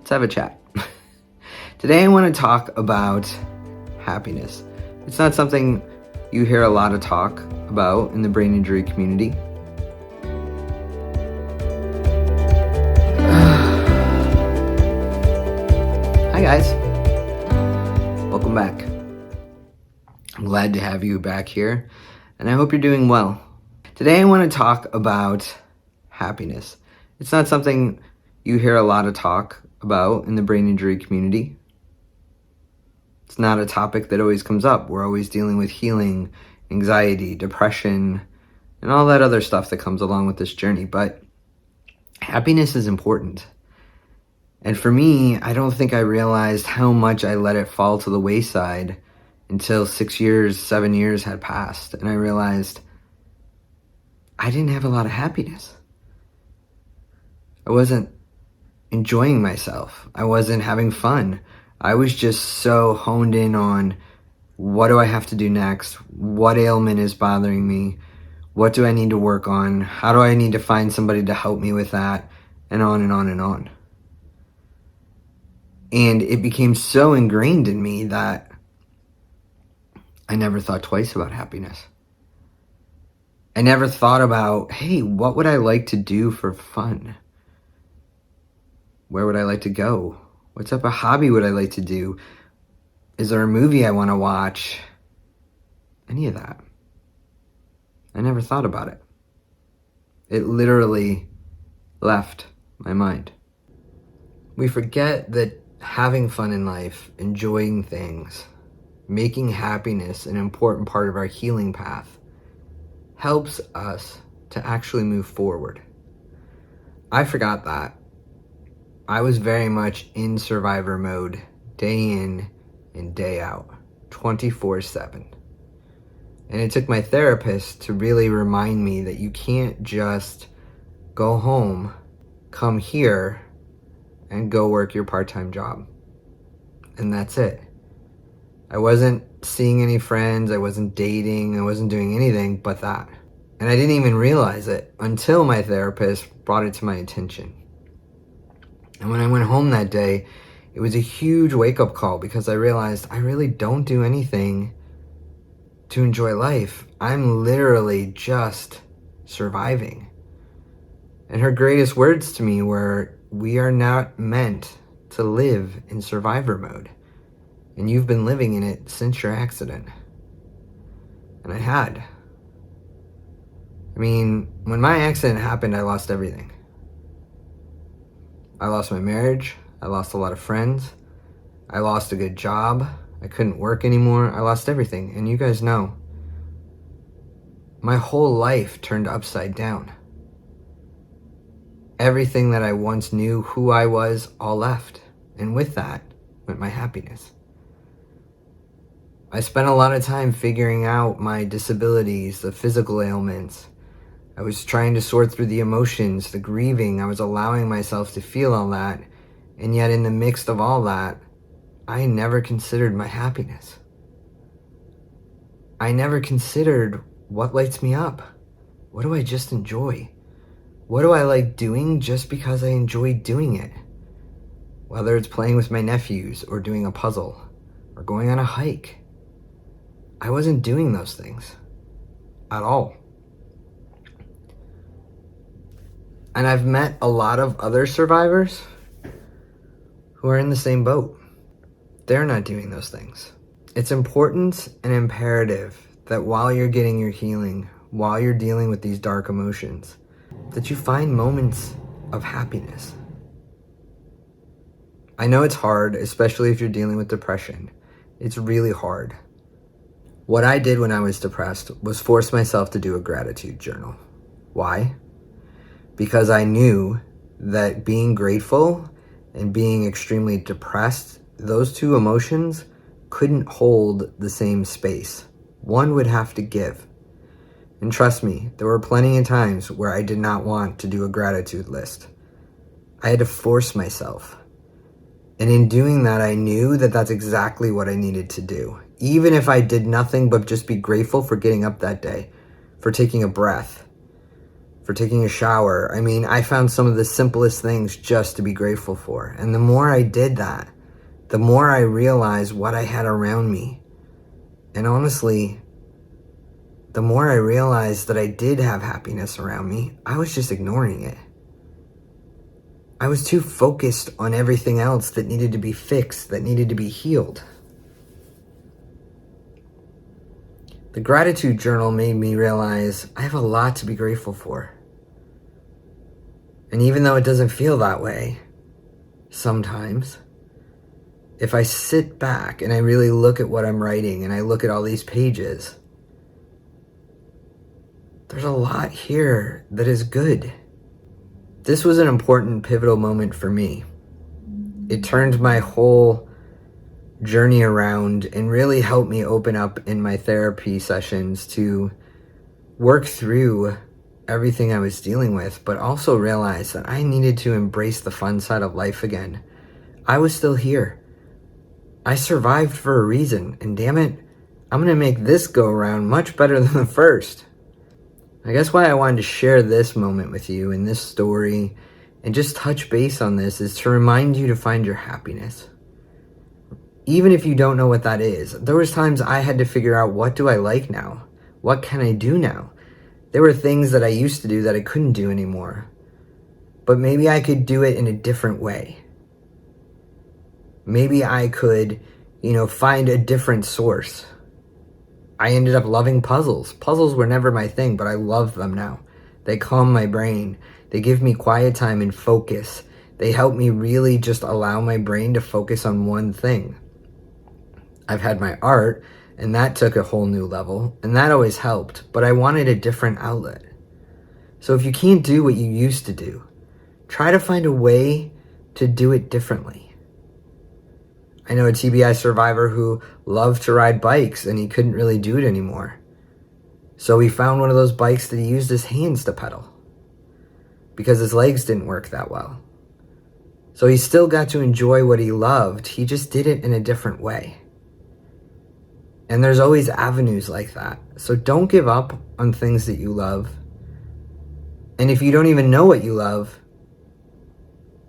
Let's have a chat. Today I want to talk about happiness. It's not something you hear a lot of talk about in the brain injury community. Hi guys, welcome back. I'm glad to have you back here, and I hope you're doing well. Today I want to talk about happiness. It's not something you hear a lot of talk about in the brain injury community. It's not a topic that always comes up. We're always dealing with healing, anxiety, depression, and all that other stuff that comes along with this journey. But happiness is important. And for me, I don't think I realized how much I let it fall to the wayside until 6 years, 7 years had passed. And I realized I didn't have a lot of happiness. I wasn't enjoying myself. I wasn't having fun. I was just so honed in on what do I have to do next? What ailment is bothering me? What do I need to work on? How do I need to find somebody to help me with that? And on and on and on. And it became so ingrained in me that I never thought twice about happiness. I never thought about, hey, what would I like to do for fun? Where would I like to go? What type of hobby would I like to do? Is there a movie I want to watch? Any of that. I never thought about it. It literally left my mind. We forget that having fun in life, enjoying things, making happiness an important part of our healing path helps us to actually move forward. I forgot that. I was very much in survivor mode, day in and day out, 24/7. And it took my therapist to really remind me that you can't just go home, come here, and go work your part-time job. And that's it. I wasn't seeing any friends, I wasn't dating, I wasn't doing anything but that. And I didn't even realize it until my therapist brought it to my attention. And when I went home that day, it was a huge wake-up call because I realized I really don't do anything to enjoy life. I'm literally just surviving. And her greatest words to me were, we are not meant to live in survivor mode. And you've been living in it since your accident. And I had. I mean, when my accident happened, I lost everything. I lost my marriage. I lost a lot of friends. I lost a good job. I couldn't work anymore. I lost everything. And you guys know, my whole life turned upside down. Everything that I once knew who I was, all left. And with that went my happiness. I spent a lot of time figuring out my disabilities, the physical ailments. I was trying to sort through the emotions, the grieving. I was allowing myself to feel all that. And yet in the midst of all that, I never considered my happiness. I never considered what lights me up. What do I just enjoy? What do I like doing just because I enjoy doing it? Whether it's playing with my nephews or doing a puzzle or going on a hike. I wasn't doing those things at all. And I've met a lot of other survivors who are in the same boat. They're not doing those things. It's important and imperative that while you're getting your healing, while you're dealing with these dark emotions, that you find moments of happiness. I know it's hard, especially if you're dealing with depression. It's really hard. What I did when I was depressed was force myself to do a gratitude journal. Why? Because I knew that being grateful and being extremely depressed, those two emotions couldn't hold the same space. One would have to give. And trust me, there were plenty of times where I did not want to do a gratitude list. I had to force myself. And in doing that, I knew that that's exactly what I needed to do. Even if I did nothing but just be grateful for getting up that day, for taking a breath, for taking a shower. I mean, I found some of the simplest things just to be grateful for. And the more I did that, the more I realized what I had around me. And honestly, the more I realized that I did have happiness around me, I was just ignoring it. I was too focused on everything else that needed to be fixed, that needed to be healed. The gratitude journal made me realize I have a lot to be grateful for. And even though it doesn't feel that way, sometimes, if I sit back and I really look at what I'm writing and I look at all these pages, there's a lot here that is good. This was an important, pivotal moment for me. It turned my whole journey around and really helped me open up in my therapy sessions to work through everything I was dealing with, but also realize that I needed to embrace the fun side of life again. I was still here. I survived for a reason, and damn it, I'm gonna make this go around much better than the first. I guess why I wanted to share this moment with you and this story and just touch base on this is to remind you to find your happiness. Even if you don't know what that is, there was times I had to figure out, what do I like now? What can I do now? There were things that I used to do that I couldn't do anymore. But maybe I could do it in a different way. Maybe I could, find a different source. I ended up loving puzzles. Puzzles were never my thing, but I love them now. They calm my brain. They give me quiet time and focus. They help me really just allow my brain to focus on one thing. I've had my art, and that took a whole new level, and that always helped, but I wanted a different outlet. So if you can't do what you used to do, try to find a way to do it differently. I know a TBI survivor who loved to ride bikes, and he couldn't really do it anymore. So he found one of those bikes that he used his hands to pedal, because his legs didn't work that well. So he still got to enjoy what he loved, he just did it in a different way. And there's always avenues like that. So don't give up on things that you love. And if you don't even know what you love,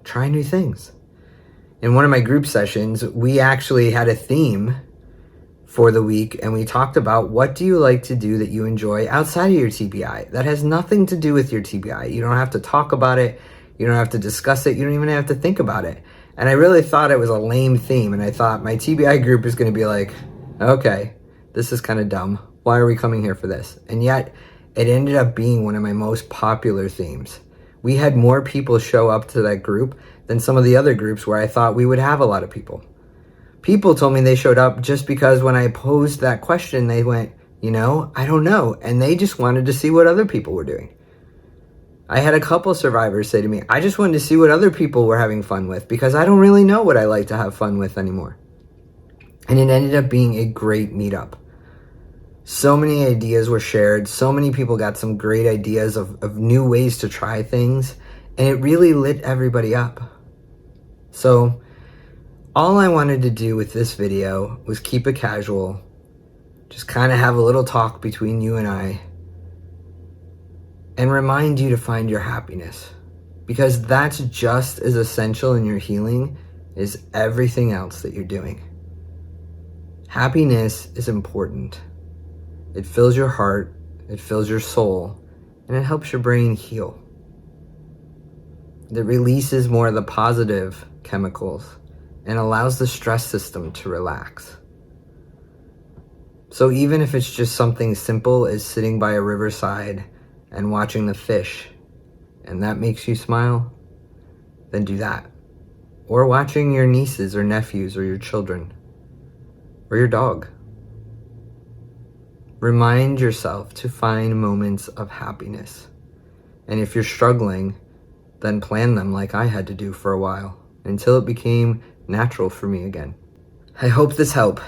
try new things. In one of my group sessions, we actually had a theme for the week, and we talked about, what do you like to do that you enjoy outside of your TBI? That has nothing to do with your TBI. You don't have to talk about it. You don't have to discuss it. You don't even have to think about it. And I really thought it was a lame theme. And I thought my TBI group is going to be like, okay, this is kind of dumb. Why are we coming here for this? And yet it ended up being one of my most popular themes. We had more people show up to that group than some of the other groups where I thought we would have a lot of people. People told me they showed up just because when I posed that question, they went, I don't know. And they just wanted to see what other people were doing. I had a couple survivors say to me, I just wanted to see what other people were having fun with, because I don't really know what I like to have fun with anymore. And it ended up being a great meetup. So many ideas were shared. So many people got some great ideas of new ways to try things. And it really lit everybody up. So all I wanted to do with this video was keep it casual. Just kind of have a little talk between you and I. And remind you to find your happiness. Because that's just as essential in your healing as everything else that you're doing. Happiness is important. It fills your heart, it fills your soul, and it helps your brain heal. It releases more of the positive chemicals and allows the stress system to relax. So even if it's just something simple as sitting by a riverside and watching the fish, and that makes you smile, then do that. Or watching your nieces or nephews or your children, or your dog. Remind yourself to find moments of happiness. And if you're struggling, then plan them like I had to do for a while, until it became natural for me again. I hope this helped,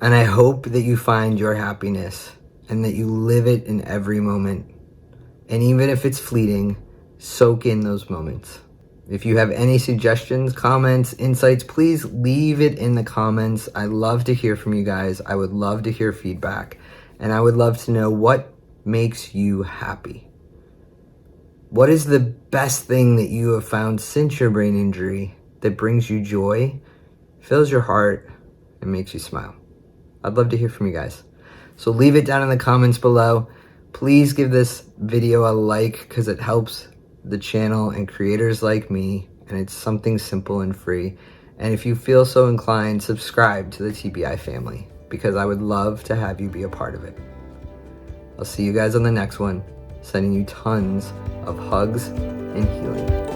and I hope that you find your happiness and that you live it in every moment. And even if it's fleeting, soak in those moments. If you have any suggestions, comments, insights, please leave it in the comments. I love to hear from you guys. I would love to hear feedback. And I would love to know what makes you happy. What is the best thing that you have found since your brain injury that brings you joy, fills your heart, and makes you smile? I'd love to hear from you guys. So leave it down in the comments below. Please give this video a like because it helps the channel and creators like me, and it's something simple and free. And if you feel so inclined, subscribe to the TBI family because I would love to have you be a part of it. I'll see you guys on the next one, sending you tons of hugs and healing.